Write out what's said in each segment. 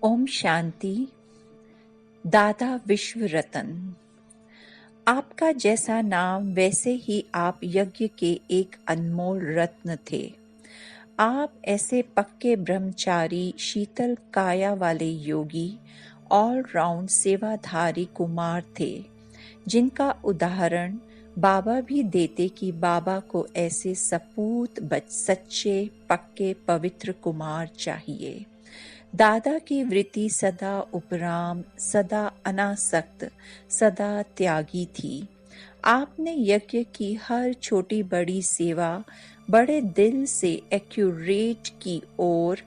ओम शांति। दादा विश्व रतन। आपका जैसा नाम वैसे ही आप यज्ञ के एक अनमोल रत्न थे। आप ऐसे पक्के ब्रह्मचारी, शीतल काया वाले योगी, ऑल राउंड सेवाधारी कुमार थे, जिनका उदाहरण बाबा भी देते कि बाबा को ऐसे सपूत सच्चे पक्के पवित्र कुमार चाहिए। दादा की वृत्ति सदा उपराम, सदा अनासक्त, सदा त्यागी थी। आपने यज्ञ की हर छोटी बड़ी सेवा बड़े दिल से एक्यूरेट की और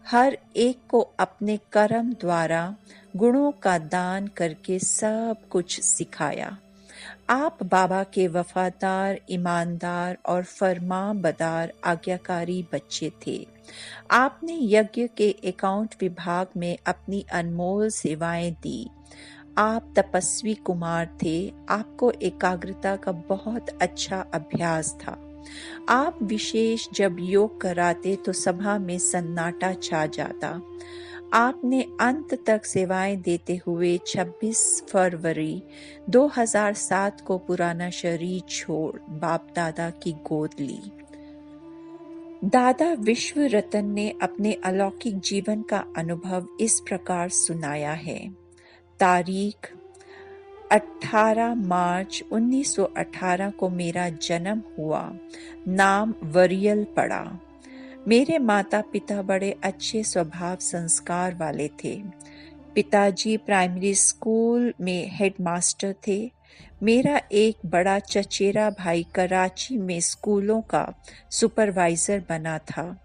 हर एक को अपने कर्म द्वारा गुणों का दान करके सब कुछ सिखाया। आप बाबा के वफादार, ईमानदार और फरमाबरदार आज्ञाकारी बच्चे थे। आपने यज्ञ के अकाउंट विभाग में अपनी अनमोल सेवाएं दी। आप तपस्वी कुमार थे। आपको एकाग्रता का बहुत अच्छा अभ्यास था। आप विशेष जब योग कराते तो सभा में सन्नाटा छा जाता। आपने अंत तक सेवाएं देते हुए 26 फरवरी 2007 को पुराना शरीर छोड़ बाप दादा की गोद ली। दादा विश्व रतन ने अपने अलौकिक जीवन का अनुभव इस प्रकार सुनाया है। तारीख 18 मार्च 1918 को मेरा जन्म हुआ। नाम वरियल पड़ा। मेरे माता पिता बड़े अच्छे स्वभाव संस्कार वाले थे। पिताजी प्राइमरी स्कूल में हेडमास्टर थे। मेरा एक बड़ा चचेरा भाई कराची में स्कूलों का सुपरवाइजर बना था।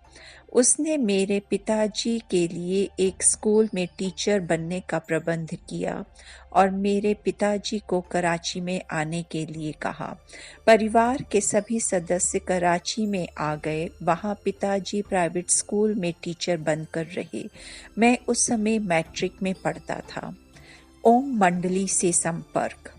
उसने मेरे पिताजी के लिए एक स्कूल में टीचर बनने का प्रबंध किया और मेरे पिताजी को कराची में आने के लिए कहा। परिवार के सभी सदस्य कराची में आ गए। वहाँ पिताजी प्राइवेट स्कूल में टीचर बनकर रहे। मैं उस समय मैट्रिक में पढ़ता था। ओम मंडली से संपर्क।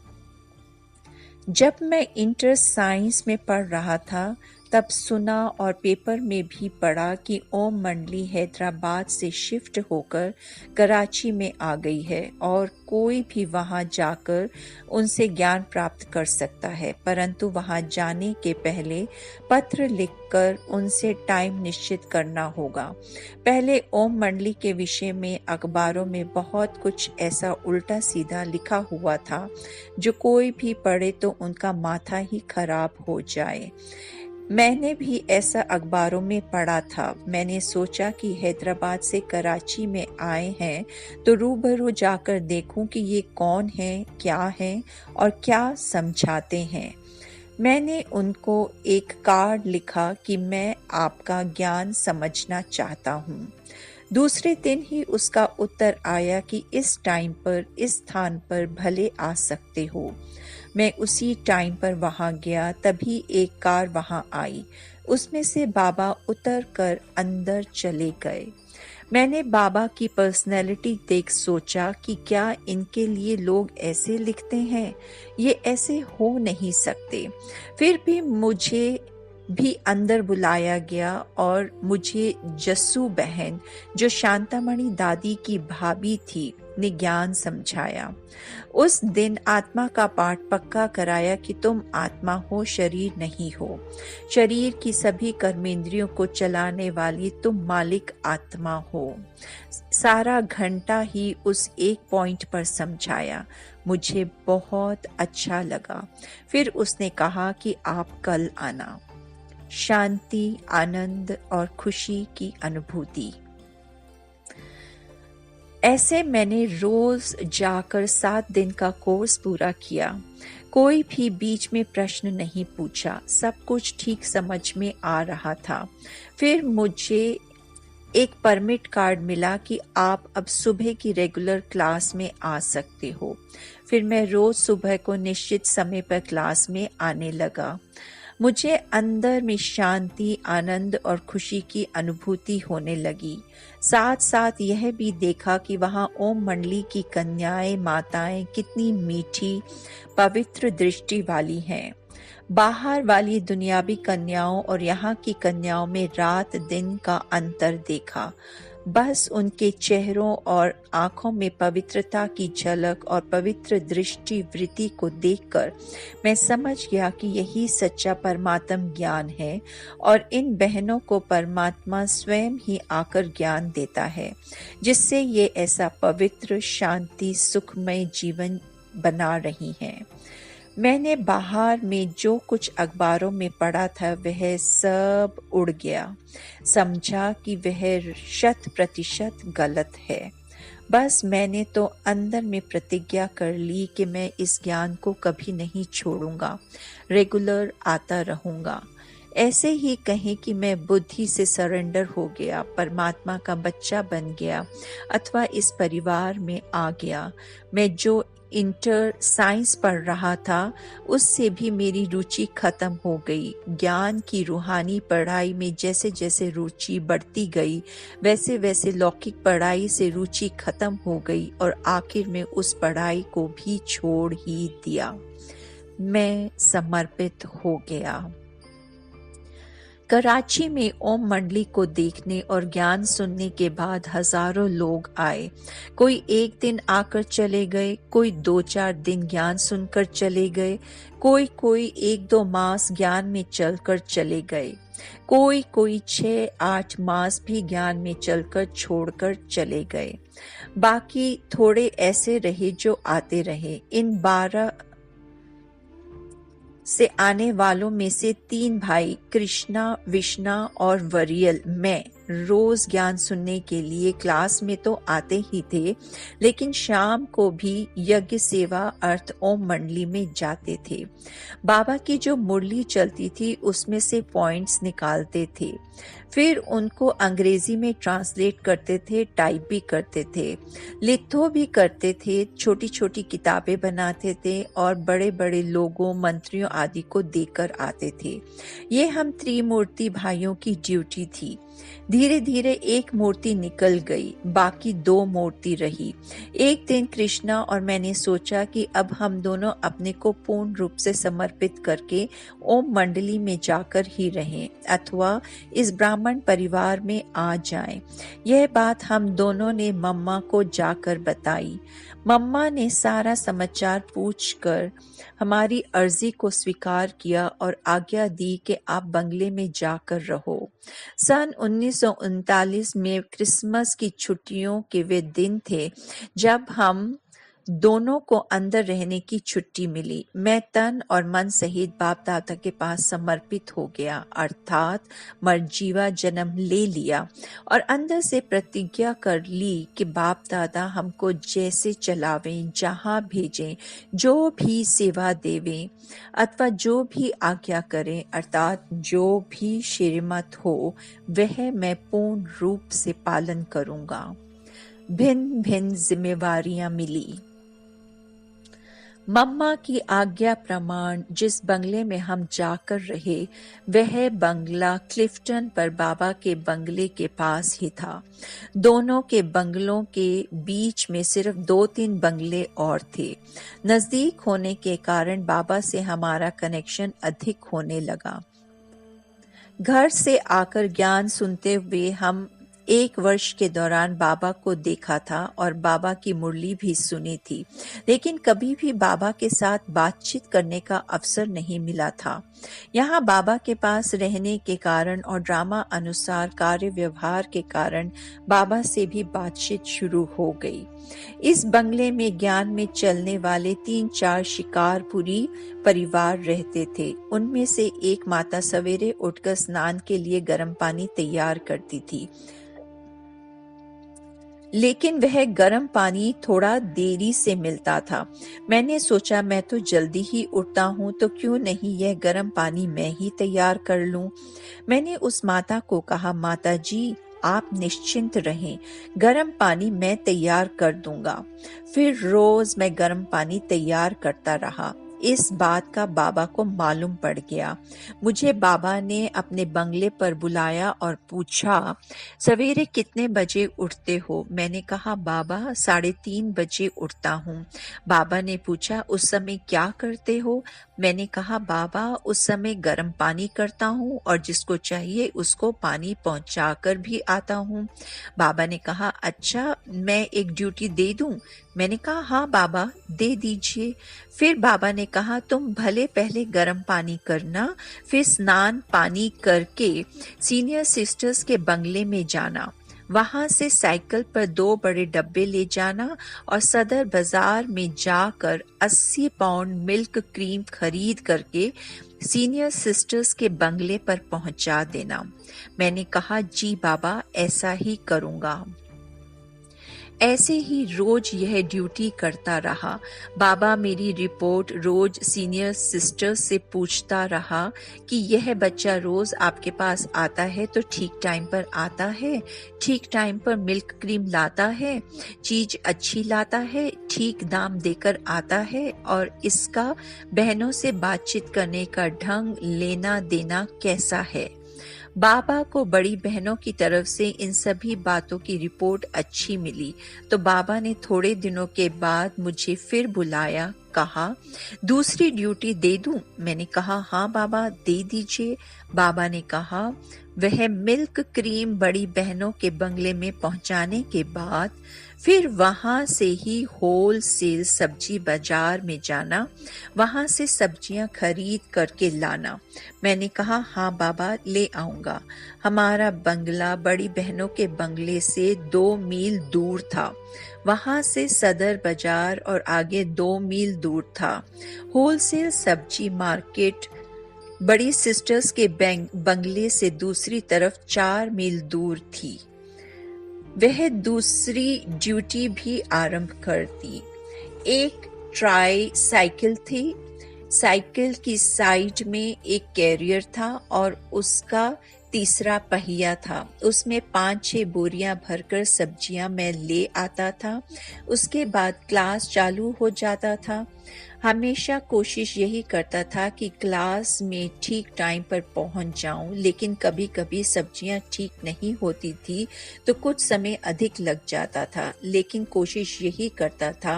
जब मैं इंटर साइंस में पढ़ रहा था तब सुना और पेपर में भी पढ़ा कि ओम मंडली हैदराबाद से शिफ्ट होकर कराची में आ गई है और कोई भी वहां जाकर उनसे ज्ञान प्राप्त कर सकता है, परंतु वहां जाने के पहले पत्र लिखकर उनसे टाइम निश्चित करना होगा। पहले ओम मंडली के विषय में अखबारों में बहुत कुछ ऐसा उल्टा सीधा लिखा हुआ था जो कोई भी पढ़े तो उनका माथा ही खराब हो जाए। मैंने भी ऐसा अखबारों में पढ़ा था। मैंने सोचा कि हैदराबाद से कराची में आए हैं तो रूबरू जाकर देखूं कि ये कौन है, क्या है और क्या समझाते हैं। मैंने उनको एक कार्ड लिखा कि मैं आपका ज्ञान समझना चाहता हूँ। दूसरे दिन ही उसका उत्तर आया कि इस टाइम पर इस स्थान पर भले आ सकते हो। मैं उसी टाइम पर वहां गया। तभी एक कार वहां आई। उसमें से बाबा उतर कर अंदर चले गए। मैंने बाबा की पर्सनैलिटी देख सोचा कि क्या इनके लिए लोग ऐसे लिखते हैं? ये ऐसे हो नहीं सकते। फिर भी मुझे भी अंदर बुलाया गया और मुझे जस्सू बहन, जो शांतामणि दादी की भाभी थी, ने ज्ञान समझाया। उस दिन आत्मा का पाठ पक्का कराया कि तुम आत्मा हो, शरीर नहीं हो। शरीर की सभी कर्मेंद्रियों को चलाने वाली तुम मालिक आत्मा हो। सारा घंटा ही उस एक पॉइंट पर समझाया। मुझे बहुत अच्छा लगा। फिर उसने कहा कि आप कल आना। शांति, आनंद और खुशी की अनुभूति। ऐसे मैंने रोज जाकर 7 दिन का कोर्स पूरा किया। कोई भी बीच में प्रश्न नहीं पूछा। सब कुछ ठीक समझ में आ रहा था। फिर मुझे एक परमिट कार्ड मिला कि आप अब सुबह की रेगुलर क्लास में आ सकते हो। फिर मैं रोज सुबह को निश्चित समय पर क्लास में आने लगा। मुझे अंदर में शांति, आनंद और खुशी की अनुभूति होने लगी। साथ साथ यह भी देखा कि वहां ओम मंडली की कन्याएं, माताएं कितनी मीठी, पवित्र दृष्टि वाली हैं। बाहर वाली दुनियावी कन्याओं और यहाँ की कन्याओं में रात दिन का अंतर देखा। बस उनके चेहरों और आंखों में पवित्रता की झलक और पवित्र दृष्टि वृत्ति को देखकर मैं समझ गया कि यही सच्चा परमात्म ज्ञान है और इन बहनों को परमात्मा स्वयं ही आकर ज्ञान देता है, जिससे ये ऐसा पवित्र, शांति, सुखमय जीवन बना रही हैं। मैंने बाहर में जो कुछ अखबारों में पढ़ा था वह सब उड़ गया। समझा कि वह 100% गलत है। बस मैंने तो अंदर में प्रतिज्ञा कर ली कि मैं इस ज्ञान को कभी नहीं छोड़ूंगा, रेगुलर आता रहूंगा। ऐसे ही कहें कि मैं बुद्धि से सरेंडर हो गया, परमात्मा का बच्चा बन गया अथवा इस परिवार में आ गया। मैं जो इंटर साइंस पढ़ रहा था उससे भी मेरी रुचि खत्म हो गई। ज्ञान की रूहानी पढ़ाई में जैसे जैसे रुचि बढ़ती गई वैसे वैसे लौकिक पढ़ाई से रुचि खत्म हो गई और आखिर में उस पढ़ाई को भी छोड़ ही दिया। मैं समर्पित हो गया। कराची में ओम मंडली को देखने और ज्ञान सुनने के बाद हजारों लोग आए। कोई एक दिन आकर चले गए, कोई 2-4 दिन ज्ञान सुनकर चले गए, कोई 1-2 मास ज्ञान में चलकर चले गए, कोई 6-8 मास भी ज्ञान में चलकर छोड़कर चले गए। बाकी थोड़े ऐसे रहे जो आते रहे। इन 12 से आने वालों में से 3 भाई कृष्णा, विष्णा और वरियल मैं रोज ज्ञान सुनने के लिए क्लास में तो आते ही थे, लेकिन शाम को भी यज्ञ सेवा अर्थ ओम मंडली में जाते थे। बाबा की जो मुरली चलती थी उसमें से पॉइंट्स निकालते थे, फिर उनको अंग्रेजी में ट्रांसलेट करते थे, टाइप भी करते थे, लिथो भी करते थे, छोटी छोटी किताबें बनाते थे और बड़े बड़े लोगों, मंत्रियों आदि को देकर आते थे। ये हम त्रिमूर्ति भाइयों की ड्यूटी थी। धीरे धीरे एक मूर्ति निकल गई, बाकी 2 मूर्ति रही। एक दिन कृष्णा और मैंने सोचा कि अब हम दोनों अपने को पूर्ण रूप से समर्पित करके ओम मंडली में जाकर ही रहें अथवा इस ब्राह्मण परिवार में आ जाएं। यह बात हम दोनों ने मम्मा को जाकर बताई। मम्मा ने सारा समाचार पूछकर हमारी अर्जी को स्वीकार किया और आज्ञा दी कि आप बंगले में जाकर रहो। सन 1939 में क्रिसमस की छुट्टियों के वे दिन थे जब हम दोनों को अंदर रहने की छुट्टी मिली। मैं तन और मन सहित बाप दादा के पास समर्पित हो गया, अर्थात मरजीवा जन्म ले लिया और अंदर से प्रतिज्ञा कर ली कि बाप दादा हमको जैसे चलावें, जहां भेजें, जो भी सेवा देवें अथवा जो भी आज्ञा करें, अर्थात जो भी श्रीमत हो वह मैं पूर्ण रूप से पालन करूंगा। भिन्न भिन्न जिम्मेवारियां मिली। मम्मा की आज्ञा प्रमाण जिस बंगले में हम जाकर रहे वह बंगला क्लिफ्टन पर बाबा के बंगले के पास ही था। दोनों के बंगलों के बीच में सिर्फ 2-3 बंगले और थे। नजदीक होने के कारण बाबा से हमारा कनेक्शन अधिक होने लगा। घर से आकर ज्ञान सुनते हुए हम 1 वर्ष के दौरान बाबा को देखा था और बाबा की मुरली भी सुनी थी, लेकिन कभी भी बाबा के साथ बातचीत करने का अवसर नहीं मिला था। यहाँ बाबा के पास रहने के कारण और ड्रामा अनुसार कार्य व्यवहार के कारण बाबा से भी बातचीत शुरू हो गई। इस बंगले में ज्ञान में चलने वाले 3-4 शिकारपुरी परिवार रहते थे। उनमें से एक माता सवेरे उठकर स्नान के लिए गर्म पानी तैयार करती थी, लेकिन वह गर्म पानी थोड़ा देरी से मिलता था। मैंने सोचा मैं तो जल्दी ही उठता हूँ तो क्यों नहीं यह गर्म पानी मैं ही तैयार कर लूं। मैंने उस माता को कहा, माता जी आप निश्चिंत रहें, गर्म पानी मैं तैयार कर दूंगा। फिर रोज मैं गर्म पानी तैयार करता रहा। इस बात का बाबा को मालूम पड़ गया। मुझे बाबा ने अपने बंगले पर बुलाया और पूछा, सवेरे कितने बजे उठते हो? मैंने कहा, बाबा 3:30 बजे उठता हूँ। बाबा ने पूछा, उस समय क्या करते हो? मैंने कहा, बाबा उस समय गर्म पानी करता हूँ और जिसको चाहिए उसको पानी पहुँचाकर भी आता हूँ। बाबा ने कहा, अच्छा, मैं एक ड्यूटी दे दूँ? मैंने कहा, हाँ बाबा, दे दीजिए। फिर बाबा ने कहा, तुम भले पहले गर्म पानी करना, फिर स्नान पानी करके सीनियर सिस्टर्स के बंगले में जाना। वहां से साइकिल पर 2 बड़े डब्बे ले जाना और सदर बाजार में जाकर 80 पाउंड मिल्क क्रीम खरीद करके सीनियर सिस्टर्स के बंगले पर पहुंचा देना। मैंने कहा, जी बाबा, ऐसा ही करूंगा। ऐसे ही रोज यह ड्यूटी करता रहा। बाबा मेरी रिपोर्ट रोज सीनियर सिस्टर से पूछता रहा कि यह बच्चा रोज आपके पास आता है तो ठीक टाइम पर आता है, ठीक टाइम पर मिल्क क्रीम लाता है, चीज अच्छी लाता है, ठीक दाम देकर आता है और इसका बहनों से बातचीत करने का ढंग, लेना देना कैसा है। बाबा को बड़ी बहनों की तरफ से इन सभी बातों की रिपोर्ट अच्छी मिली तो बाबा ने थोड़े दिनों के बाद मुझे फिर बुलाया, कहा, दूसरी ड्यूटी दे दूं? मैंने कहा, हाँ बाबा, दे दीजिए। बाबा ने कहा, वह मिल्क क्रीम बड़ी बहनों के बंगले में पहुंचाने के बाद फिर वहां से ही होल सेल सब्जी बाजार में जाना, वहां से सब्जियां खरीद करके लाना। मैंने कहा, हाँ बाबा, ले आऊंगा। हमारा बंगला बड़ी बहनों के बंगले से 2 मील दूर था। वहां से सदर बाजार और आगे 2 मील दूर था। होलसेल सब्जी मार्केट बड़ी सिस्टर्स के बंगले से दूसरी तरफ 4 मील दूर थी। वह दूसरी ड्यूटी भी आरंभ कर दी। एक ट्राई साइकिल थी। साइकिल की साइड में एक कैरियर था और उसका तीसरा पहिया था। उसमें 5-6 बोरियां भरकर सब्जियां मैं ले आता था। उसके बाद क्लास चालू हो जाता था। हमेशा कोशिश यही करता था कि क्लास में ठीक टाइम पर पहुंच जाऊं, लेकिन कभी-कभी सब्जियां ठीक नहीं होती थी तो कुछ समय अधिक लग जाता था। लेकिन कोशिश यही करता था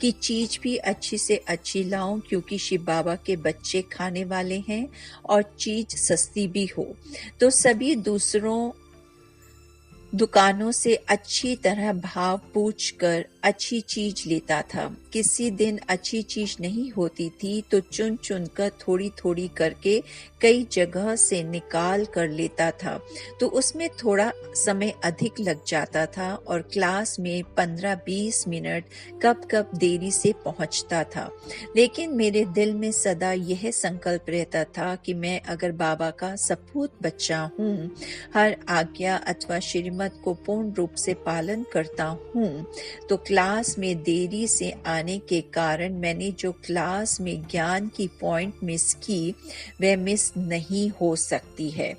कि चीज भी अच्छी से अच्छी लाऊं, क्योंकि शिव बाबा के बच्चे खाने वाले हैं और चीज सस्ती भी हो। तो सभी दूसरों दुकानों से अच्छी तरह भाव पूछकर अच्छी चीज लेता था। किसी दिन अच्छी चीज नहीं होती थी तो चुन चुन कर थोड़ी थोड़ी करके कई जगह से निकाल कर लेता था, तो उसमें थोड़ा समय अधिक लग जाता था और क्लास में 15-20 मिनट कब कब देरी से पहुंचता था। लेकिन मेरे दिल में सदा यह संकल्प रहता था कि मैं अगर बाबा का सपूत बच्चा हूँ, हर आज्ञा अथवा श्रीमत को पूर्ण रूप से पालन करता हूँ, तो क्लास में देरी से आने के कारण मैंने जो क्लास में ज्ञान की पॉइंट मिस की वह मिस नहीं हो सकती है।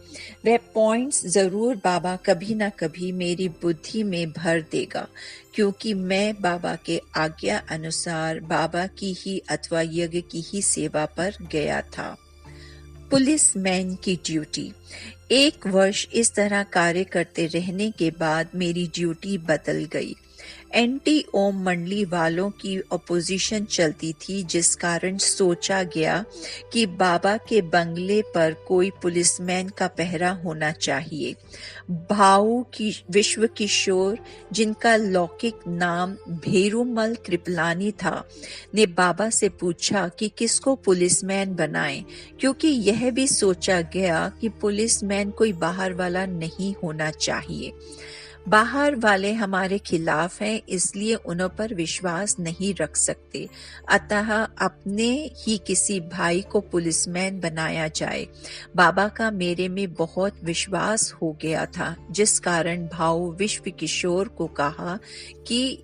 वह पॉइंट्स जरूर बाबा कभी ना कभी मेरी बुद्धि में भर देगा, क्योंकि मैं बाबा के आज्ञा अनुसार बाबा की ही अथवा यज्ञ की ही सेवा पर गया था। पुलिसमैन की ड्यूटी। 1 वर्ष इस तरह कार्य करते रहने के बाद मेरी ड्यूटी बदल गई। एंटी ओम मंडली वालों की अपोजिशन चलती थी, जिस कारण सोचा गया कि बाबा के बंगले पर कोई पुलिसमैन का पहरा होना चाहिए। भाऊ की विश्व किशोर, जिनका लौकिक नाम भेरूमल कृपलानी था, ने बाबा से पूछा कि किसको पुलिसमैन बनाएं, क्योंकि यह भी सोचा गया कि पुलिसमैन कोई बाहर वाला नहीं होना चाहिए। बाहर वाले हमारे खिलाफ हैं, इसलिए उन पर विश्वास नहीं रख सकते, अतः अपने ही किसी भाई को पुलिसमैन बनाया जाए। बाबा का मेरे में बहुत विश्वास हो गया था, जिस कारण भाऊ विश्व किशोर को कहा कि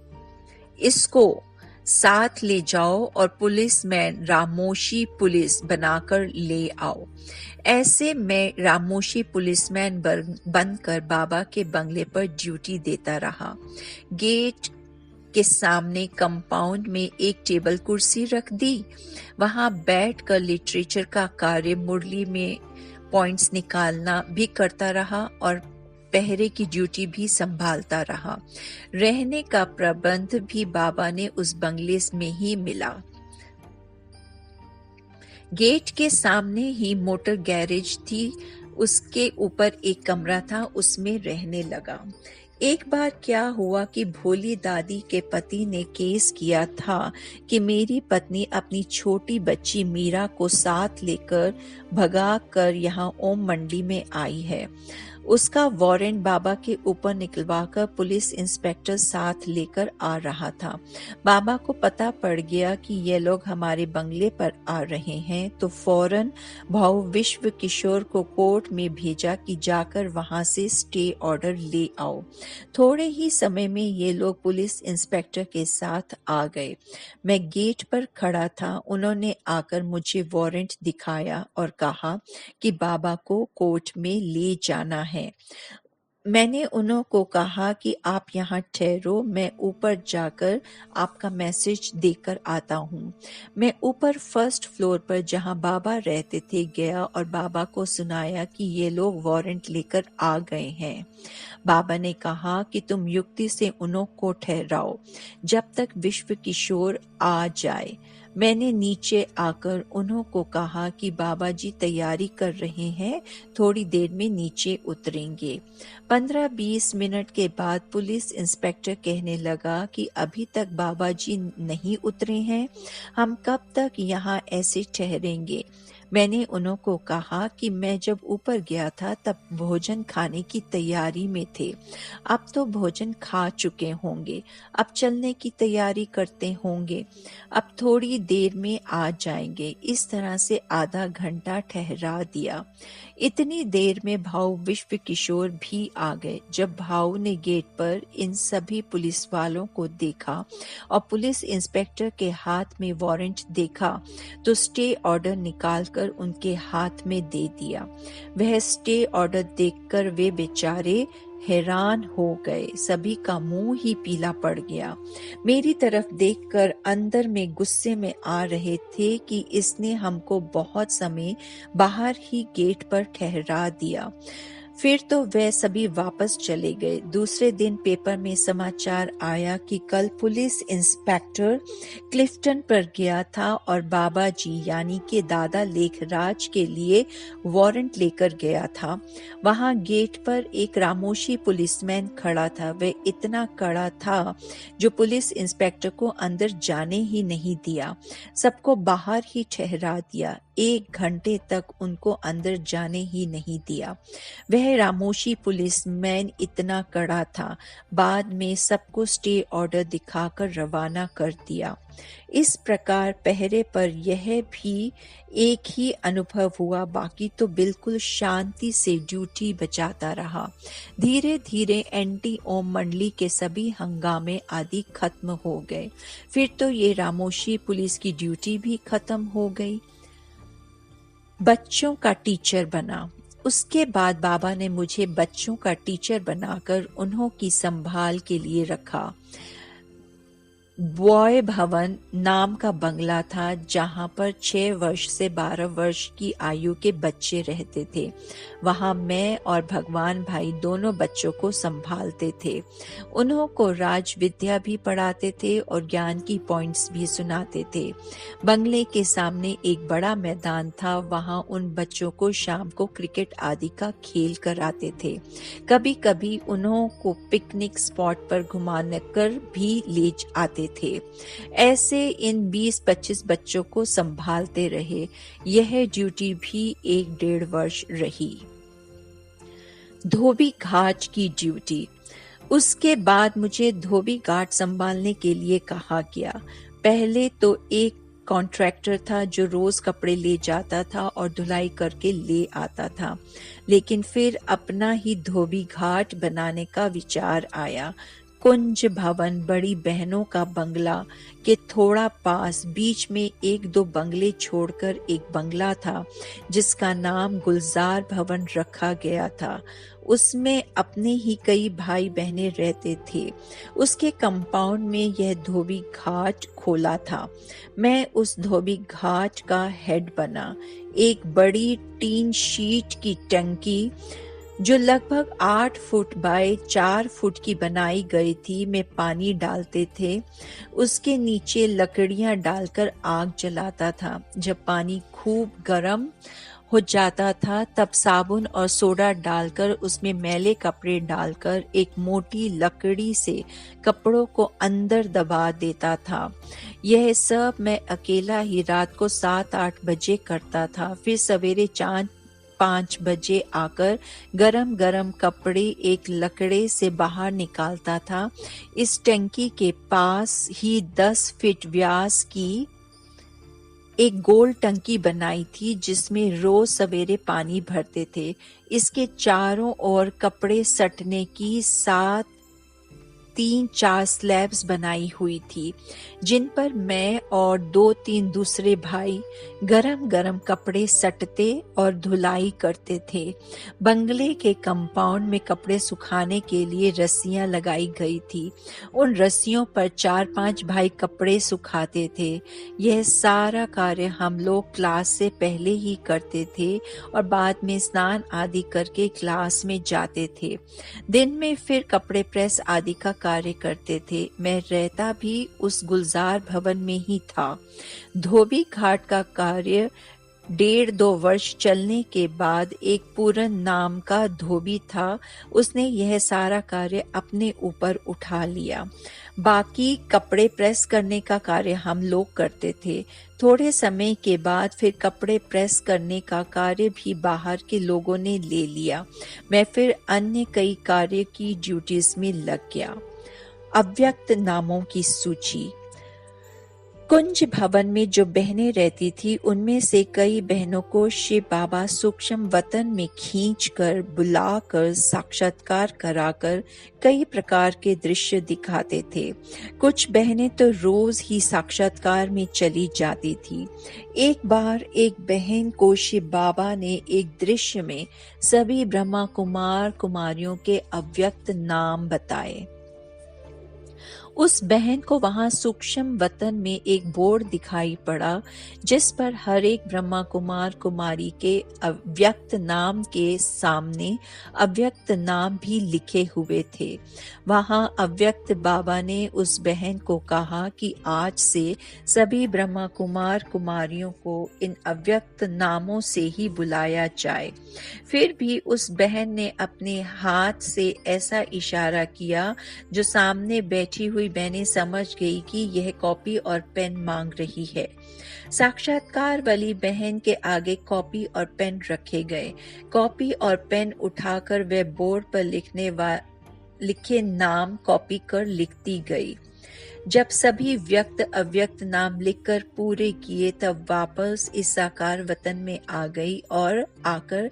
इसको साथ ले जाओ और पुलिसमैन रामोशी पुलिस बनाकर ले आओ। ऐसे मैं रामोशी पुलिसमैन बनकर बाबा के बंगले पर ड्यूटी देता रहा। गेट के सामने कंपाउंड में एक टेबल कुर्सी रख दी। वहां बैठकर लिटरेचर का कार्य मुरली में पॉइंट्स निकालना भी करता रहा और पहरे की ड्यूटी भी संभालता रहा। रहने का प्रबंध भी बाबा ने उस बंगले में ही मिला। गेट के सामने ही मोटर गैरेज थी, उसके ऊपर एक कमरा था, उसमें रहने लगा। एक बार क्या हुआ कि भोली दादी के पति ने केस किया था कि मेरी पत्नी अपनी छोटी बच्ची मीरा को साथ लेकर भगा कर यहाँ ओम मंडी में आई है। उसका वारंट बाबा के ऊपर निकलवाकर पुलिस इंस्पेक्टर साथ लेकर आ रहा था। बाबा को पता पड़ गया कि ये लोग हमारे बंगले पर आ रहे हैं, तो फौरन भाऊ विश्व किशोर को कोर्ट में भेजा कि जाकर वहां से स्टे ऑर्डर ले आओ। थोड़े ही समय में ये लोग पुलिस इंस्पेक्टर के साथ आ गए। मैं गेट पर खड़ा था। उन्होंने आकर मुझे वारंट दिखाया और कहा कि बाबा को कोर्ट में ले जाना है। मैंने उनको कहा कि आप यहाँ ठहरो, मैं ऊपर जाकर आपका मैसेज देकर आता हूँ। मैं ऊपर फर्स्ट फ्लोर पर जहाँ बाबा रहते थे गया और बाबा को सुनाया कि ये लोग वारंट लेकर आ गए हैं। बाबा ने कहा कि तुम युक्ति से उन्हों को ठहराओ जब तक विश्व किशोर आ जाए। मैंने नीचे आकर उन्हों को कहा कि बाबा जी तैयारी कर रहे हैं, थोड़ी देर में नीचे उतरेंगे। 15-20 मिनट के बाद पुलिस इंस्पेक्टर कहने लगा कि अभी तक बाबा जी नहीं उतरे हैं, हम कब तक यहाँ ऐसे ठहरेंगे। मैंने उनको कहा कि मैं जब ऊपर गया था तब भोजन खाने की तैयारी में थे, अब तो भोजन खा चुके होंगे, अब चलने की तैयारी करते होंगे, अब थोड़ी देर में आ जाएंगे। इस तरह से आधा घंटा ठहरा दिया। इतनी देर में भाऊ विश्व किशोर भी आ गए। जब भाऊ ने गेट पर इन सभी पुलिस वालों को देखा और पुलिस इंस्पेक्टर के हाथ में वारंट देखा तो स्टे ऑर्डर निकालकर उनके हाथ में दे दिया। वह स्टे ऑर्डर देखकर वे बेचारे हैरान हो गए। सभी का मुंह ही पीला पड़ गया। मेरी तरफ देखकर अंदर में गुस्से में आ रहे थे कि इसने हमको बहुत समय बाहर ही गेट पर ठहरा दिया। फिर तो वे सभी वापस चले गए। दूसरे दिन पेपर में समाचार आया कि कल पुलिस इंस्पेक्टर क्लिफ्टन पर गया था और बाबा जी यानी कि दादा लेखराज के लिए वारंट लेकर गया था। वहां गेट पर एक रामोशी पुलिसमैन खड़ा था। वह इतना कड़ा था जो पुलिस इंस्पेक्टर को अंदर जाने ही नहीं दिया, सबको बाहर ही ठहरा दिया। 1 घंटे तक उनको अंदर जाने ही नहीं दिया। वह रामोशी पुलिसमैन इतना कड़ा था, बाद में सबको स्टे ऑर्डर दिखाकर रवाना कर दिया। इस प्रकार पहरे पर यह भी एक ही अनुभव हुआ, बाकी तो बिल्कुल शांति से ड्यूटी बजाता रहा। धीरे धीरे एंटी ओम मंडली के सभी हंगामे आदि खत्म हो गए। फिर तो ये रामोशी पुलिस की ड्यूटी भी खत्म हो गई। बच्चों का टीचर बना। उसके बाद बाबा ने मुझे बच्चों का टीचर बनाकर उन्हों की संभाल के लिए रखा। बॉय भवन नाम का बंगला था जहां पर 6 वर्ष से 12 वर्ष की आयु के बच्चे रहते थे। वहां मैं और भगवान भाई दोनों बच्चों को संभालते थे। उन्हों को राज विद्या भी पढ़ाते थे और ज्ञान की पॉइंट्स भी सुनाते थे। बंगले के सामने एक बड़ा मैदान था, वहां उन बच्चों को शाम को क्रिकेट आदि का खेल कराते थे। कभी कभी उन्हों को पिकनिक स्पॉट पर घुमाने कर भी ले आते थे। ऐसे इन 20-25 बच्चों को संभालते रहे। यह ड्यूटी भी 1-1.5 वर्ष रही। धोबी घाट की ड्यूटी। उसके बाद मुझे धोबी घाट संभालने के लिए कहा गया। पहले तो एक कॉन्ट्रैक्टर था जो रोज कपड़े ले जाता था और धुलाई करके ले आता था, लेकिन फिर अपना ही धोबी घाट बनाने का विचार आया। कुंज भवन बड़ी बहनों का बंगला के थोड़ा पास बीच में एक दो बंगले छोड़कर एक बंगला था जिसका नाम गुलजार भवन रखा गया था। उसमें अपने ही कई भाई बहनें रहते थे। उसके कंपाउंड में यह धोबी घाट खोला था। मैं उस धोबी घाट का हेड बना। एक बड़ी टीन शीट की टंकी जो लगभग 8 फुट बाय 4 फुट की बनाई गई थी में पानी डालते थे। उसके नीचे लकड़ियां डालकर आग जलाता था। जब पानी खूब गर्म हो जाता था तब साबुन और सोडा डालकर उसमें मैले कपड़े डालकर एक मोटी लकड़ी से कपड़ों को अंदर दबा देता था। यह सब मैं अकेला ही रात को 7-8 बजे करता था। फिर सवेरे 4-5 बजे आकर गरम गरम कपड़े एक लकड़े से बाहर निकालता था। इस टंकी के पास ही 10 फीट व्यास की एक गोल टंकी बनाई थी जिसमें रोज सवेरे पानी भरते थे। इसके चारों ओर कपड़े सटने की 3-4 स्लैब्स बनाई हुई थी जिन पर मैं और 2-3 दूसरे भाई गरम गरम कपड़े सटते और धुलाई करते थे। बंगले के कंपाउंड में कपड़े सुखाने के लिए रस्सियां लगाई गई थी। उन रस्सियों पर 4-5 भाई कपड़े सुखाते थे। यह सारा कार्य हम लोग क्लास से पहले ही करते थे और बाद में स्नान आदि करके क्लास में जाते थे। दिन में फिर कपड़े प्रेस आदि का कार्य करते थे। मैं रहता भी उस गुलजार भवन में ही था। धोबी घाट का कार्य 1.5-2 वर्ष चलने के बाद एक पूरन नाम का धोबी था। उसने यह सारा कार्य अपने ऊपर उठा लिया। बाकी कपड़े प्रेस करने का कार्य हम लोग करते थे। थोड़े समय के बाद फिर कपड़े प्रेस करने का कार्य भी बाहर के लोगों ने ले लिया। मैं फिर अन्य कई कार्य की ड्यूटीज में लग गया। अव्यक्त नामों की सूची। कुंज भवन में जो बहनें रहती थी उनमें से कई बहनों को शिव बाबा सूक्ष्म वतन में खींचकर बुलाकर साक्षात्कार कराकर कई प्रकार के दृश्य दिखाते थे। कुछ बहनें तो रोज ही साक्षात्कार में चली जाती थी। एक बार एक बहन को शिव बाबा ने एक दृश्य में सभी ब्रह्मा कुमार कुमारियों के अव्यक्त नाम बताए। उस बहन को वहां सूक्ष्म वतन में एक बोर्ड दिखाई पड़ा जिस पर हर एक ब्रह्मा कुमार कुमारी के अव्यक्त नाम के सामने अव्यक्त नाम भी लिखे हुए थे। वहां अव्यक्त बाबा ने उस बहन को कहा कि आज से सभी ब्रह्मा कुमार कुमारियों को इन अव्यक्त नामों से ही बुलाया जाए। फिर भी उस बहन ने अपने हाथ से ऐसा इशारा किया जो सामने बैठी हुई बहनें समझ गई कि यह कॉपी और पेन मांग रही है। साक्षात्कार वाली बहन के आगे कॉपी और पेन रखे गए। कॉपी और पेन उठाकर वह बोर्ड पर लिखे नाम कॉपी कर लिखती गई। जब सभी व्यक्त अव्यक्त नाम लिखकर पूरे किए तब वापस इस साकार वतन में आ गई और आकर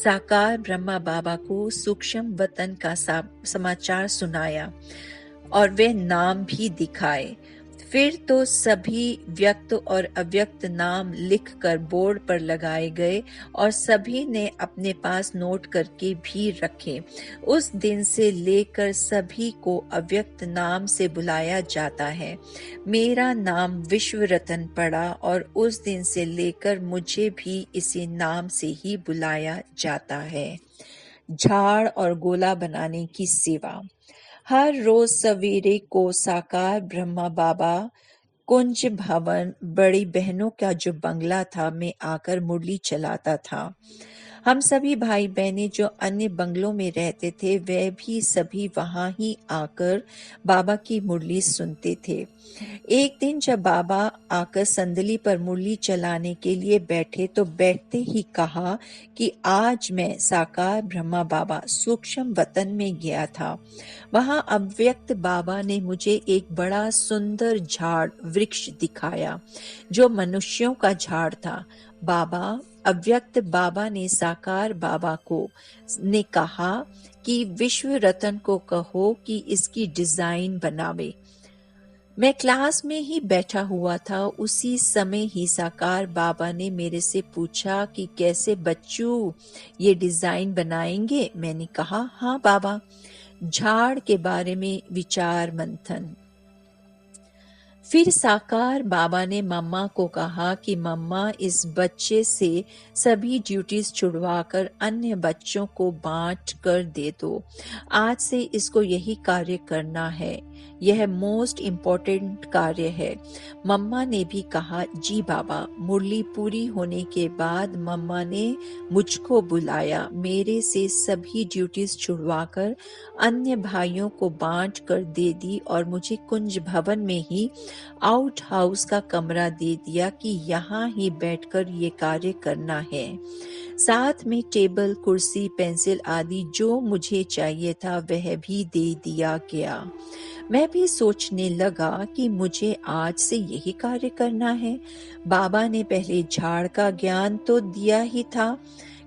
साकार ब्रह्मा बाबा को सूक्ष्म वतन का समाचार सुनाया और वे नाम भी दिखाए। फिर तो सभी व्यक्त और अव्यक्त नाम लिखकर बोर्ड पर लगाए गए और सभी ने अपने पास नोट करके भी रखे। उस दिन से लेकर सभी को अव्यक्त नाम से बुलाया जाता है। मेरा नाम विश्व रतन पड़ा और उस दिन से लेकर मुझे भी इसी नाम से ही बुलाया जाता है। झाड़ और गोला बनाने की सेवा। हर रोज सवेरे को साकार ब्रह्मा बाबा कुंज भवन बड़ी बहनों का जो बंगला था में आकर मुरली चलाता था। हम सभी भाई बहनें जो अन्य बंगलों में रहते थे वे भी सभी वहां ही आकर बाबा की मुरली सुनते थे। एक दिन जब बाबा आकर संदली पर मुरली चलाने के लिए बैठे तो बैठते ही कहा कि आज मैं साकार ब्रह्मा बाबा सूक्ष्म वतन में गया था। वहां अव्यक्त बाबा ने मुझे एक बड़ा सुंदर झाड़ वृक्ष दिखाया जो मनुष्यों का झाड़ था। अव्यक्त बाबा ने साकार बाबा को ने कहा कि विश्व रतन को कहो कि इसकी डिजाइन बनावे। मैं क्लास में ही बैठा हुआ था। उसी समय ही साकार बाबा ने मेरे से पूछा कि कैसे बच्चों ये डिजाइन बनाएंगे। मैंने कहा हाँ बाबा। झाड़ के बारे में विचार मंथन। फिर साकार बाबा ने मम्मा को कहा कि मम्मा इस बच्चे से सभी ड्यूटीज छुड़वाकर अन्य बच्चों को बांट कर दे दो। आज से इसको यही कार्य करना है। यह मोस्ट इम्पोर्टेंट कार्य है। मम्मा ने भी कहा जी बाबा। मुरली पूरी होने के बाद मम्मा ने मुझको बुलाया। मेरे से सभी ड्यूटीज छुड़वाकर अन्य भाइयों को बांट कर दे दी और मुझे कुंज भवन में ही आउट हाउस का कमरा दे दिया कि यहाँ ही बैठकर ये कार्य करना है। साथ में टेबल, कुर्सी, पेंसिल आदि जो मुझे चाहिए था वह भी दे दिया गया। मैं भी सोचने लगा कि मुझे आज से यही कार्य करना है। बाबा ने पहले झाड़ का ज्ञान तो दिया ही था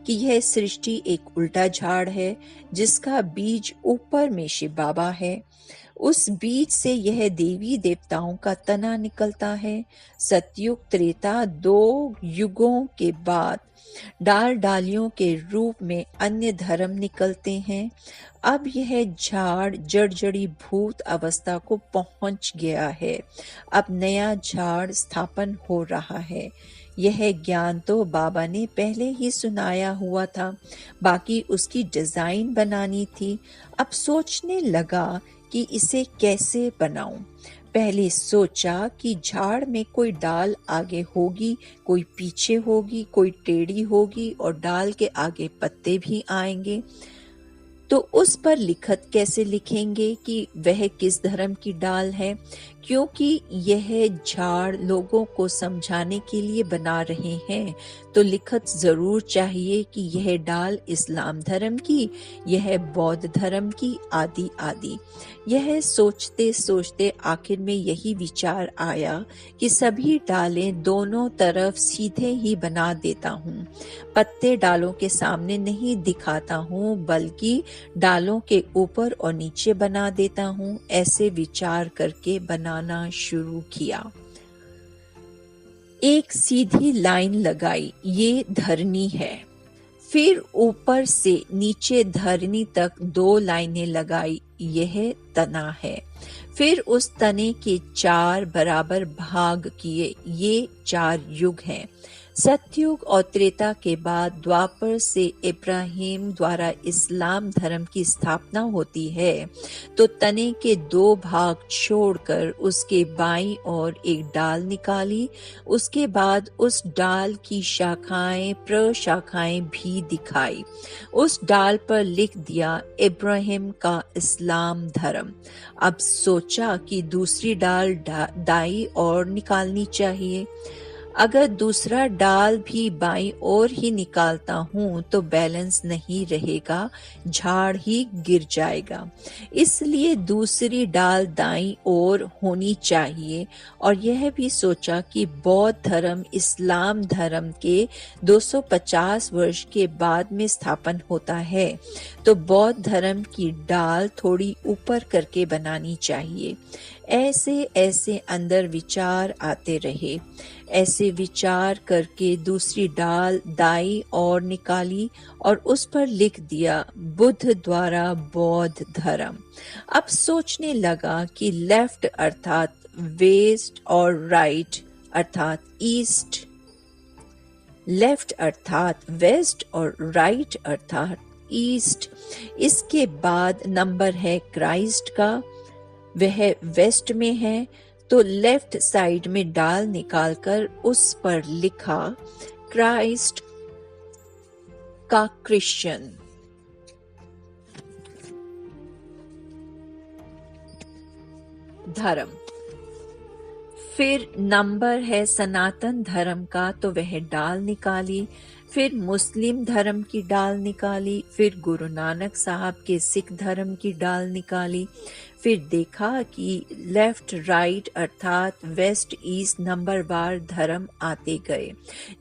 कि यह सृष्टि एक उल्टा झाड़ है जिसका बीज ऊपर में शिव बाबा है। उस बीज से यह देवी देवताओं का तना निकलता है। सतयुग त्रेता 2 युगों के बाद डाल डालियों के रूप में अन्य धर्म निकलते हैं। अब यह झाड़ जड़ी भूत अवस्था को पहुंच गया है। अब नया झाड़ स्थापन हो रहा है। यह ज्ञान तो बाबा ने पहले ही सुनाया हुआ था, बाकी उसकी डिजाइन बनानी थी। अब सोचने लगा कि इसे कैसे बनाऊं। पहले सोचा कि झाड़ में कोई डाल आगे होगी, कोई पीछे होगी, कोई टेढ़ी होगी और डाल के आगे पत्ते भी आएंगे। तो उस पर लिखत कैसे लिखेंगे कि वह किस धर्म की डाल है, क्योंकि यह झाड़ लोगों को समझाने के लिए बना रहे हैं। तो लिखत जरूर चाहिए कि यह डाल इस्लाम धर्म की, यह बौद्ध धर्म की, आदि आदि। यह सोचते सोचते आखिर में यही विचार आया कि सभी डालें दोनों तरफ सीधे ही बना देता हूँ। पत्ते डालों के सामने नहीं दिखाता हूँ, बल्कि डालों के ऊपर और नीचे बना देता हूँ। ऐसे विचार करके बनाना शुरू किया। एक सीधी लाइन लगाई, ये धरनी है। फिर ऊपर से नीचे धरनी तक 2 लाइनें लगाई, यह तना है। फिर उस तने के 4 बराबर भाग किए, ये 4 युग हैं। सतयुग और त्रेता के बाद द्वापर से इब्राहिम द्वारा इस्लाम धर्म की स्थापना होती है। तो तने के 2 भाग छोड़कर उसके बाईं ओर एक डाल निकाली। उसके बाद उस डाल की शाखाएं प्रशाखाएं भी दिखाई। उस डाल पर लिख दिया इब्राहिम का इस्लाम धर्म। अब सोचा कि दूसरी डाल दाई और निकालनी चाहिए। अगर दूसरा डाल भी बाईं ओर ही निकालता हूं तो बैलेंस नहीं रहेगा, झाड़ ही गिर जाएगा। इसलिए दूसरी डाल दाईं ओर होनी चाहिए। और यह भी सोचा कि बौद्ध धर्म इस्लाम धर्म के 250 वर्ष के बाद में स्थापन होता है, तो बौद्ध धर्म की डाल थोड़ी ऊपर करके बनानी चाहिए। ऐसे ऐसे अंदर विचार आते रहे। ऐसे विचार करके दूसरी डाल दाई और निकाली और उस पर लिख दिया बुद्ध द्वारा बौद्ध धर्म। अब सोचने लगा कि लेफ्ट अर्थात वेस्ट और राइट अर्थात ईस्ट, लेफ्ट अर्थात वेस्ट और राइट अर्थात ईस्ट। इसके बाद नंबर है क्राइस्ट का, वह वेस्ट में है। तो लेफ्ट साइड में डाल निकालकर उस पर लिखा क्राइस्ट का क्रिश्चियन। धर्म। फिर नंबर है सनातन धर्म का, तो वह डाल निकाली। फिर मुस्लिम धर्म की डाल निकाली, फिर गुरु नानक साहब के सिख धर्म की डाल निकाली, फिर देखा कि लेफ्ट राइट अर्थात वेस्ट ईस्ट नंबरवार धर्म आते गए।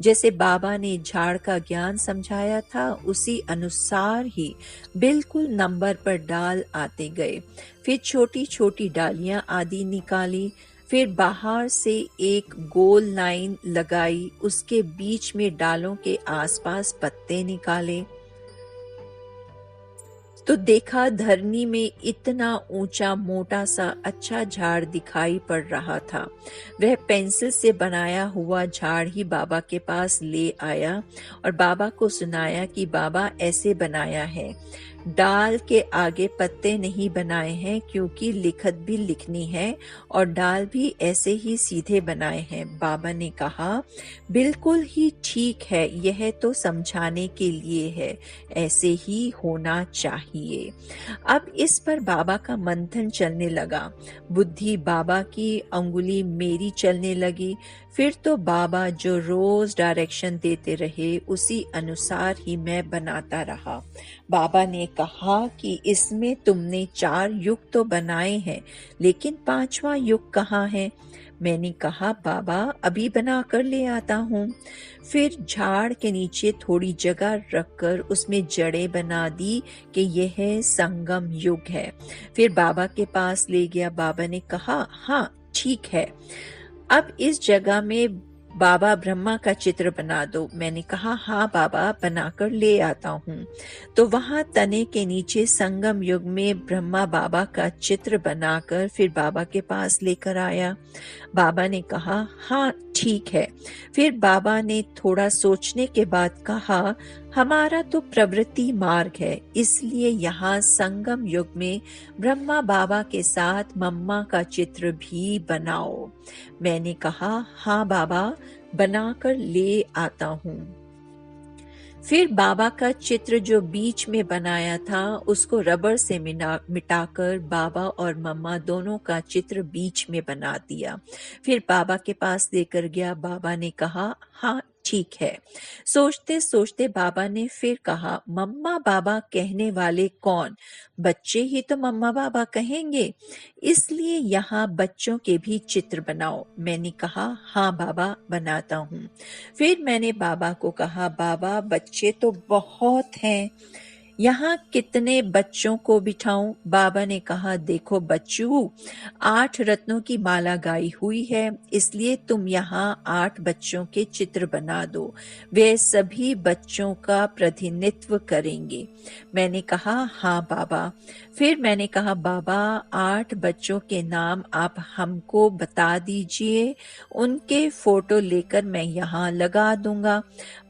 जैसे बाबा ने झाड़ का ज्ञान समझाया था उसी अनुसार ही बिल्कुल नंबर पर डाल आते गए। फिर छोटी छोटी डालियां आदि निकाली, फिर बाहर से एक गोल लाइन लगाई, उसके बीच में डालों के आसपास पत्ते निकाले तो देखा धरनी में इतना ऊंचा मोटा सा अच्छा झाड़ दिखाई पड़ रहा था। वह पेंसिल से बनाया हुआ झाड़ ही बाबा के पास ले आया और बाबा को सुनाया कि बाबा ऐसे बनाया है, डाल के आगे पत्ते नहीं बनाए हैं क्योंकि लिखत भी लिखनी है और डाल भी ऐसे ही सीधे बनाए हैं। बाबा ने कहा बिल्कुल ही ठीक है, यह तो समझाने के लिए है, ऐसे ही होना चाहिए। अब इस पर बाबा का मंथन चलने लगा, बुद्धि बाबा की, अंगुली मेरी चलने लगी। फिर तो बाबा जो रोज डायरेक्शन देते रहे उसी अनुसार ही मैं बनाता रहा। बाबा ने कहा कि इसमें तुमने 4 युग तो बनाए हैं, लेकिन 5वां युग कहाँ है? मैंने कहा बाबा अभी बना कर ले आता हूँ। फिर झाड़ के नीचे थोड़ी जगह रखकर उसमें जड़ें बना दी कि यह संगम युग है। फिर बाबा के पास ले गया। बाबा ने कहा हाँ ठीक है, अब इस जगह में बाबा ब्रह्मा का चित्र बना दो। मैंने कहा हाँ बाबा, बनाकर ले आता हूँ। तो वहां तने के नीचे संगम युग में ब्रह्मा बाबा का चित्र बनाकर फिर बाबा के पास लेकर आया। बाबा ने कहा हाँ ठीक है। फिर बाबा ने थोड़ा सोचने के बाद कहा हमारा तो प्रवृत्ति मार्ग है, इसलिए यहाँ संगम युग में ब्रह्मा बाबा के साथ मम्मा का चित्र भी बनाओ। मैंने कहा हाँ बाबा, बनाकर ले आता हूँ। फिर बाबा का चित्र जो बीच में बनाया था उसको रबर से मिटाकर बाबा और मम्मा दोनों का चित्र बीच में बना दिया। फिर बाबा के पास लेकर गया। बाबा ने कहा हाँ ठीक है। सोचते सोचते बाबा ने फिर कहा मम्मा बाबा कहने वाले कौन? बच्चे ही तो मम्मा बाबा कहेंगे, इसलिए यहाँ बच्चों के भी चित्र बनाओ। मैंने कहा हाँ बाबा, बनाता हूँ। फिर मैंने बाबा को कहा बाबा बच्चे तो बहुत हैं, यहाँ कितने बच्चों को बिठाऊं? बाबा ने कहा देखो बच्चू, 8 रत्नों की माला गाई हुई है, इसलिए तुम यहाँ 8 बच्चों के चित्र बना दो, वे सभी बच्चों का प्रतिनिधित्व करेंगे। मैंने कहा हाँ बाबा। फिर मैंने कहा बाबा 8 बच्चों के नाम आप हमको बता दीजिए, उनके फोटो लेकर मैं यहाँ लगा दूंगा।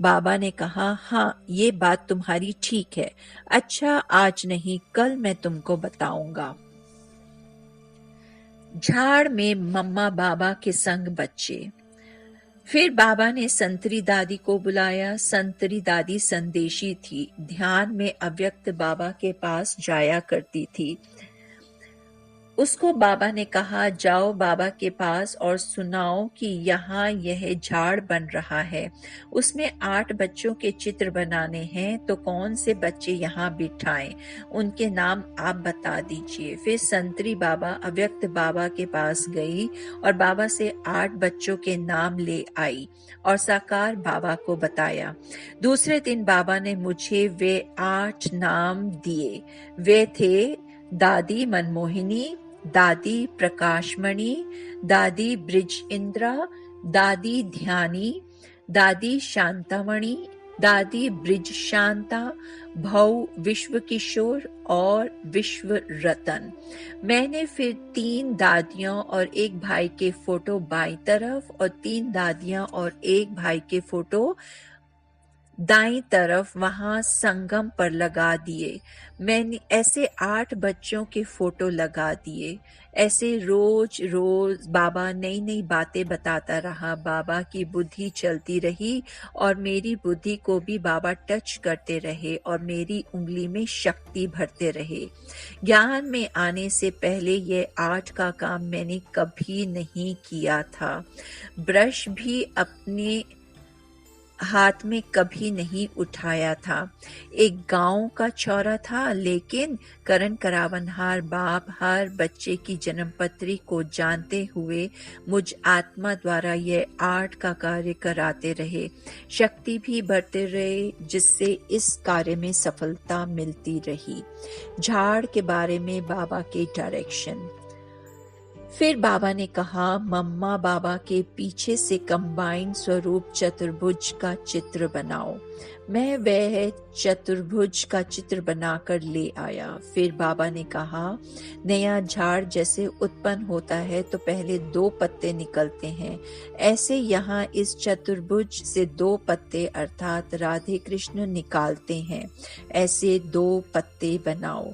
बाबा ने कहा हाँ ये बात तुम्हारी ठीक है, अच्छा आज नहीं कल मैं तुमको बताऊंगा। झाड़ में मम्मा बाबा के संग बच्चे। फिर बाबा ने संतरी दादी को बुलाया। संतरी दादी संदेशी थी, ध्यान में अव्यक्त बाबा के पास जाया करती थी। उसको बाबा ने कहा जाओ बाबा के पास और सुनाओ कि यहाँ यह झाड़ बन रहा है, उसमें 8 बच्चों के चित्र बनाने हैं, तो कौन से बच्चे यहाँ बिठाएं, उनके नाम आप बता दीजिए। फिर संतरी बाबा अव्यक्त बाबा के पास गई और बाबा से 8 बच्चों के नाम ले आई और साकार बाबा को बताया। दूसरे दिन बाबा ने मुझे वे 8 नाम दिए। वे थे दादी मनमोहिनी, दादी प्रकाशमणि, दादी ब्रिज इंद्रा, दादी ध्यानी, दादी शांतामणि, दादी ब्रिज शांता, भव विश्व किशोर और विश्व रतन। मैंने फिर 3 दादियों और एक भाई के फोटो बाईं तरफ और 3 दादियां और एक भाई के फोटो दाईं तरफ वहां संगम पर लगा दिए। मैंने ऐसे 8 बच्चों के फोटो लगा दिए। ऐसे रोज रोज बाबा नई नई बातें बताता रहा। बाबा की बुद्धि चलती रही और मेरी बुद्धि को भी बाबा टच करते रहे और मेरी उंगली में शक्ति भरते रहे। ज्ञान में आने से पहले ये 8 का काम मैंने कभी नहीं किया था। ब्रश भी अपने हाथ में कभी नहीं उठाया था। एक गांव का चौरा था, लेकिन करण करावनहार बाप हर बच्चे की जन्मपत्री को जानते हुए मुझ आत्मा द्वारा यह आर्ट का कार्य कराते रहे। शक्ति भी बढ़ते रहे, जिससे इस कार्य में सफलता मिलती रही। झाड़ के बारे में बाबा के डायरेक्शन। फिर बाबा ने कहा, मम्मा बाबा के पीछे से कंबाइन स्वरूप चतुर्भुज का चित्र बनाओ। मैं वह चतुर्भुज का चित्र बनाकर ले आया। फिर बाबा ने कहा, नया झाड़ जैसे उत्पन्न होता है तो पहले 2 पत्ते निकलते हैं, ऐसे यहाँ इस चतुर्भुज से 2 पत्ते अर्थात राधे कृष्ण निकालते हैं। ऐसे 2 पत्ते बनाओ।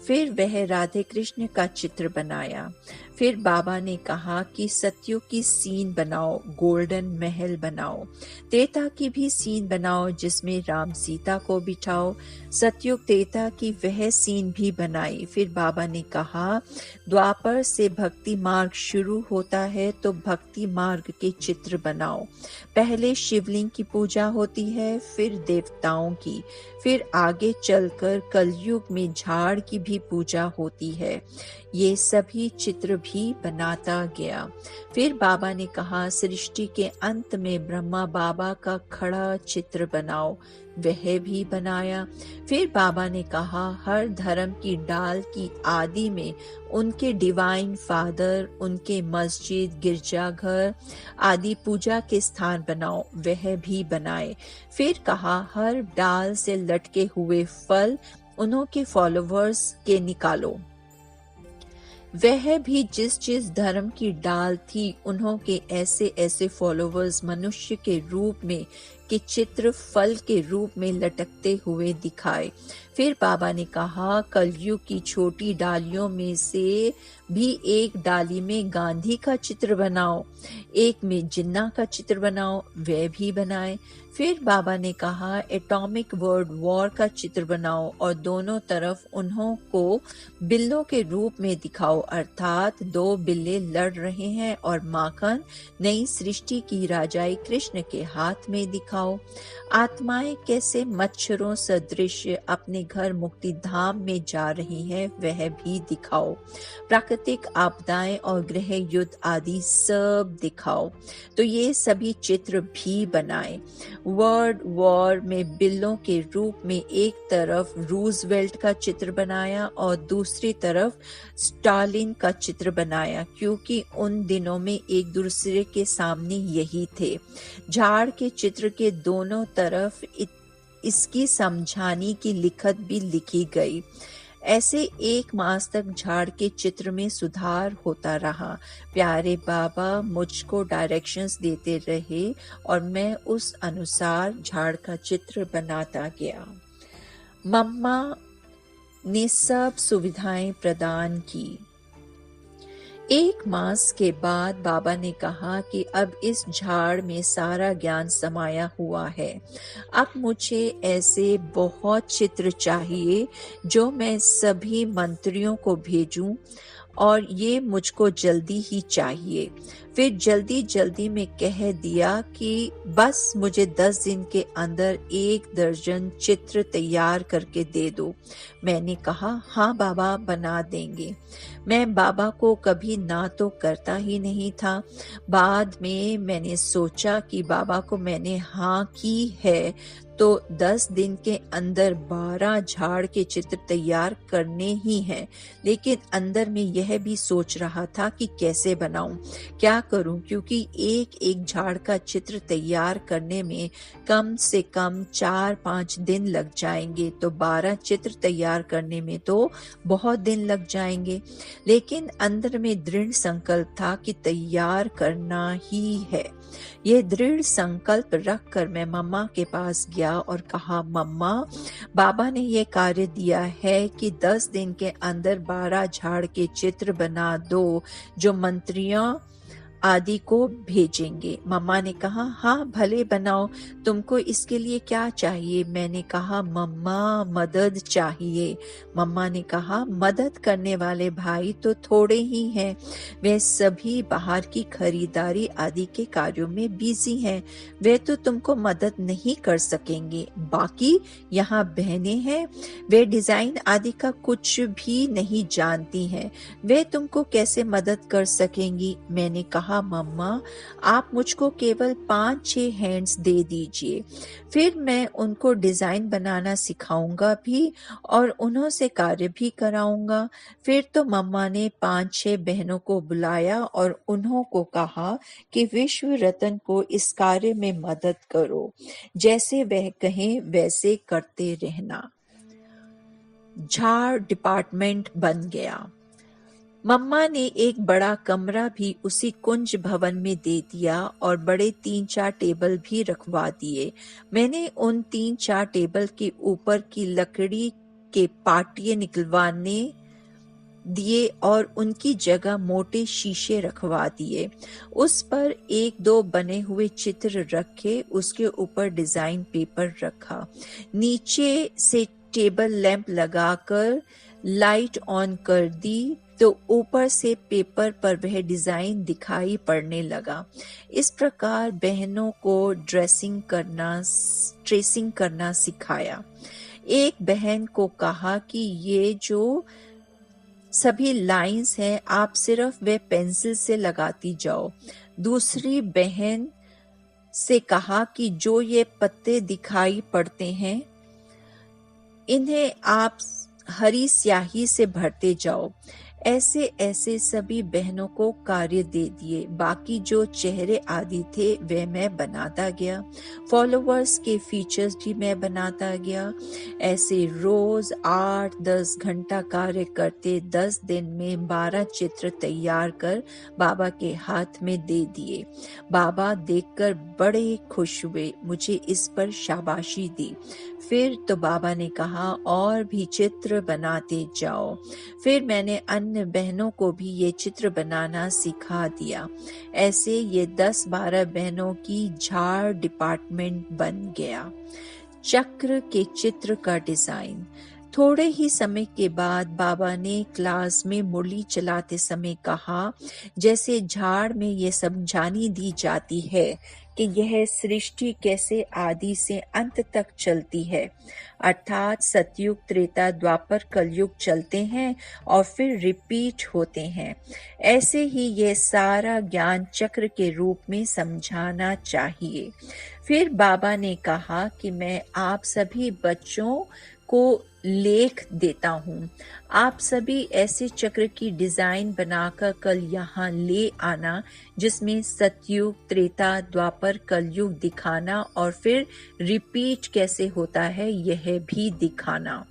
फिर वह राधे कृष्ण का चित्र बनाया। फिर बाबा ने कहा कि सत्युग की सीन बनाओ, गोल्डन महल बनाओ। त्रेता की भी सीन बनाओ, जिसमें राम सीता को बिठाओ। सत्युग त्रेता की वह सीन भी बनाई। फिर बाबा ने कहा, द्वापर से भक्ति मार्ग शुरू होता है तो भक्ति मार्ग के चित्र बनाओ। पहले शिवलिंग की पूजा होती है, फिर देवताओं की, फिर आगे चलकर कलयुग में झाड़ की भी पूजा होती है। ये सभी चित्र भी बनाता गया। फिर बाबा ने कहा, सृष्टि के अंत में ब्रह्मा बाबा का खड़ा चित्र बनाओ। वह भी बनाया। फिर बाबा ने कहा, हर धर्म की डाल की आदि में उनके डिवाइन फादर, उनके मस्जिद, गिरजाघर आदि पूजा के स्थान बनाओ। वह भी बनाए। फिर कहा, हर डाल से लटके हुए फल उन्हों के फॉलोवर्स के निकालो। वह भी जिस जिस धर्म की डाल थी, उन्हों के ऐसे ऐसे फॉलोवर्स मनुष्य के रूप में के चित्र फल के रूप में लटकते हुए दिखाए। फिर बाबा ने कहा, कलयुग की छोटी डालियों में से भी एक डाली में गांधी का चित्र बनाओ, एक में जिन्ना का चित्र बनाओ। वह भी बनाए। फिर बाबा ने कहा, एटॉमिक वर्ल्ड वॉर का चित्र बनाओ और दोनों तरफ उन्हों को बिल्लों के रूप में दिखाओ, अर्थात 2 बिल्ले लड़ रहे हैं और माखन नई सृष्टि की राजाई कृष्ण के हाथ में दिखाओ। आत्माएं कैसे मच्छरों सदृश अपने घर मुक्ति धाम में जा रही है, वह भी दिखाओ। प्राकृतिक आपदाएं और गृह युद्ध आदि सब दिखाओ। तो ये सभी चित्र भी बनाए। वर्ल्ड वॉर में बिल्लों के रूप में एक तरफ रूजवेल्ट का चित्र बनाया और दूसरी तरफ स्टालिन का चित्र बनाया, क्योंकि उन दिनों में एक दूसरे के सामने यही थे। झाड़ के चित्र के दोनों तरफ इसकी समझाने की लिखत भी लिखी गई। ऐसे 1 मास तक झाड़ के चित्र में सुधार होता रहा। प्यारे बाबा मुझको डायरेक्शंस देते रहे और मैं उस अनुसार झाड़ का चित्र बनाता गया। मम्मा ने सब सुविधाएं प्रदान की। 1 मास के बाद बाबा ने कहा कि अब इस झाड़ में सारा ज्ञान समाया हुआ है। अब मुझे ऐसे बहुत चित्र चाहिए जो मैं सभी मंत्रियों को भेजूं, और ये मुझको जल्दी ही चाहिए। फिर जल्दी जल्दी में कह दिया कि बस मुझे 10 दिन के अंदर 1 दर्जन चित्र तैयार करके दे दो। मैंने कहा, हाँ बाबा, बना देंगे। मैं बाबा को कभी ना तो करता ही नहीं था। बाद में मैंने सोचा कि बाबा को मैंने हाँ की है तो 10 दिन के अंदर 12 झाड़ के चित्र तैयार करने ही हैं। लेकिन अंदर में यह भी सोच रहा था कि कैसे बनाऊं, क्या करूं, क्योंकि एक एक झाड़ का चित्र तैयार करने में कम से कम 4-5 दिन लग जाएंगे, तो 12 चित्र तैयार करने में तो बहुत दिन लग जाएंगे। लेकिन अंदर में दृढ़ संकल्प था कि तैयार करना ही है। यह दृढ़ संकल्प रखकर मैं मम्मा के पास गया और कहा, मम्मा, बाबा ने यह कार्य दिया है कि 10 दिन के अंदर 12 झाड़ के चित्र बना दो, जो मंत्रियों आदि को भेजेंगे। मम्मा ने कहा, हाँ भले बनाओ, तुमको इसके लिए क्या चाहिए? मैंने कहा, मम्मा मदद चाहिए। मम्मा ने कहा, मदद करने वाले भाई तो थोड़े ही हैं, वे सभी बाहर की खरीदारी आदि के कार्यों में बिजी हैं, वे तो तुमको मदद नहीं कर सकेंगे। बाकी यहाँ बहनें हैं, वे डिजाइन आदि का कुछ भी नहीं जानती हैं, वे तुमको कैसे मदद कर सकेंगी? मैंने कहा, मम्मा आप मुझको केवल 5-6 हैंड्स दे दीजिए, फिर मैं उनको डिजाइन बनाना सिखाऊंगा भी और उन्हों से कार्य भी कराऊंगा। फिर तो मम्मा ने 5-6 बहनों को बुलाया और उन्हों को कहा कि विश्व रतन को इस कार्य में मदद करो, जैसे वह कहें वैसे करते रहना। झाड़ डिपार्टमेंट बन गया। मम्मा ने एक बड़ा कमरा भी उसी कुंज भवन में दे दिया और बड़े 3-4 टेबल भी रखवा दिए। मैंने उन 3-4 टेबल के ऊपर की लकड़ी के पाटिये निकलवाने दिए और उनकी जगह मोटे शीशे रखवा दिए। उस पर 1-2 बने हुए चित्र रखे, उसके ऊपर डिजाइन पेपर रखा। नीचे से टेबल लैंप लगाकर लाइट ऑन कर दी तो ऊपर से पेपर पर वह डिजाइन दिखाई पड़ने लगा। इस प्रकार बहनों को ट्रेसिंग करना सिखाया। एक बहन को कहा कि ये जो सभी लाइंस हैं आप सिर्फ वे पेंसिल से लगाती जाओ। दूसरी बहन से कहा कि जो ये पत्ते दिखाई पड़ते हैं इन्हें आप हरी स्याही से भरते जाओ। ऐसे ऐसे सभी बहनों को कार्य दे दिए। बाकी जो चेहरे आदि थे वे मैं बनाता गया, फॉलोअर्स के फीचर्स भी मैं बनाता गया। ऐसे रोज 8-10 घंटा कार्य करते 10 दिन में 12 चित्र तैयार कर बाबा के हाथ में दे दिए। बाबा देखकर बड़े खुश हुए, मुझे इस पर शाबाशी दी। फिर तो बाबा ने कहा और भी चित्र बनाते जाओ। फिर मैंने अन्य बहनों को भी ये चित्र बनाना सिखा दिया। ऐसे ये 10-12 बहनों की झाड़ डिपार्टमेंट बन गया। चक्र के चित्र का डिजाइन। थोड़े ही समय के बाद बाबा ने क्लास में मुरली चलाते समय कहा, जैसे झाड़ में ये समझानी दी जाती है कि यह सृष्टि कैसे आदि से अंत तक चलती है, अर्थात सतयुग, त्रेता, द्वापर, कलयुग चलते हैं और फिर रिपीट होते हैं। ऐसे ही यह सारा ज्ञान चक्र के रूप में समझाना चाहिए। फिर बाबा ने कहा कि मैं आप सभी बच्चों को लेख देता हूँ, आप सभी ऐसे चक्र की डिजाइन बनाकर कल यहाँ ले आना जिसमें सतयुग, त्रेता, द्वापर, कलयुग दिखाना और फिर रिपीट कैसे होता है यह भी दिखाना।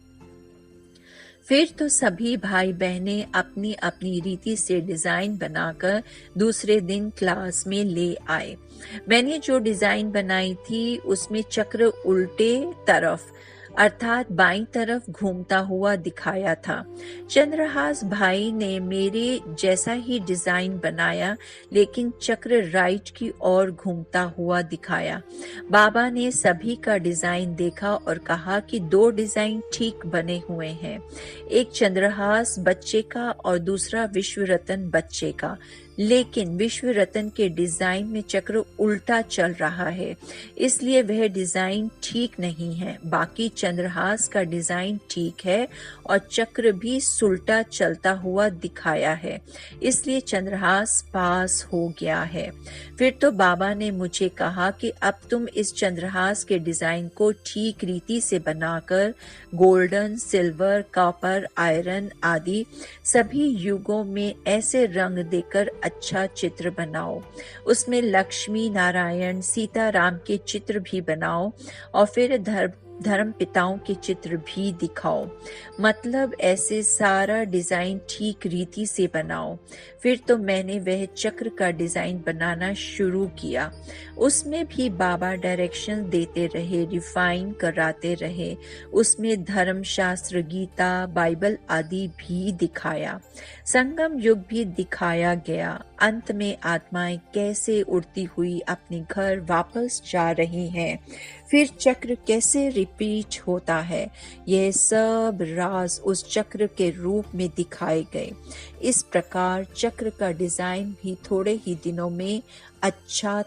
फिर तो सभी भाई बहनें अपनी अपनी रीति से डिजाइन बनाकर दूसरे दिन क्लास में ले आए। मैंने जो डिजाइन बनाई थी उसमें चक्र उल्टे तरफ अर्थात बाईं तरफ घूमता हुआ दिखाया था। चंद्रहास भाई ने मेरे जैसा ही डिजाइन बनाया, लेकिन चक्र राइट की ओर घूमता हुआ दिखाया। बाबा ने सभी का डिजाइन देखा और कहा कि 2 डिजाइन ठीक बने हुए हैं, एक चंद्रहास बच्चे का और दूसरा विश्व रतन बच्चे का, लेकिन विश्व रतन के डिजाइन में चक्र उल्टा चल रहा है, इसलिए वह डिजाइन ठीक नहीं है। बाकी चंद्रहास का डिजाइन ठीक है और चक्र भी सुलटा चलता हुआ दिखाया है, इसलिए चंद्रहास पास हो गया है। फिर तो बाबा ने मुझे कहा कि अब तुम इस चंद्रहास के डिजाइन को ठीक रीति से बनाकर गोल्डन, सिल्वर, कॉपर, आयरन आदि सभी युगों में ऐसे रंग देकर अच्छा चित्र बनाओ। उसमें लक्ष्मी नारायण, सीता राम के चित्र भी बनाओ और फिर धर्म पिताओं के चित्र भी दिखाओ। मतलब ऐसे सारा डिजाइन ठीक रीति से बनाओ। फिर तो मैंने वह चक्र का डिजाइन बनाना शुरू किया। उसमें भी बाबा डायरेक्शन देते रहे, रिफाइन कराते रहे। उसमें धर्मशास्त्र, गीता, बाइबल आदि भी दिखाया। संगम युग भी दिखाया गया। अंत में आत्माएं कैसे उड़ती हुई अपने घर वापस जा रही हैं, फिर चक्र कैसे रिपीट होता है, यह सब राज उस चक्र के रूप में दिखाए गए। इस प्रकार चक्र का डिजाइन भी थोड़े ही दिनों में अच्छा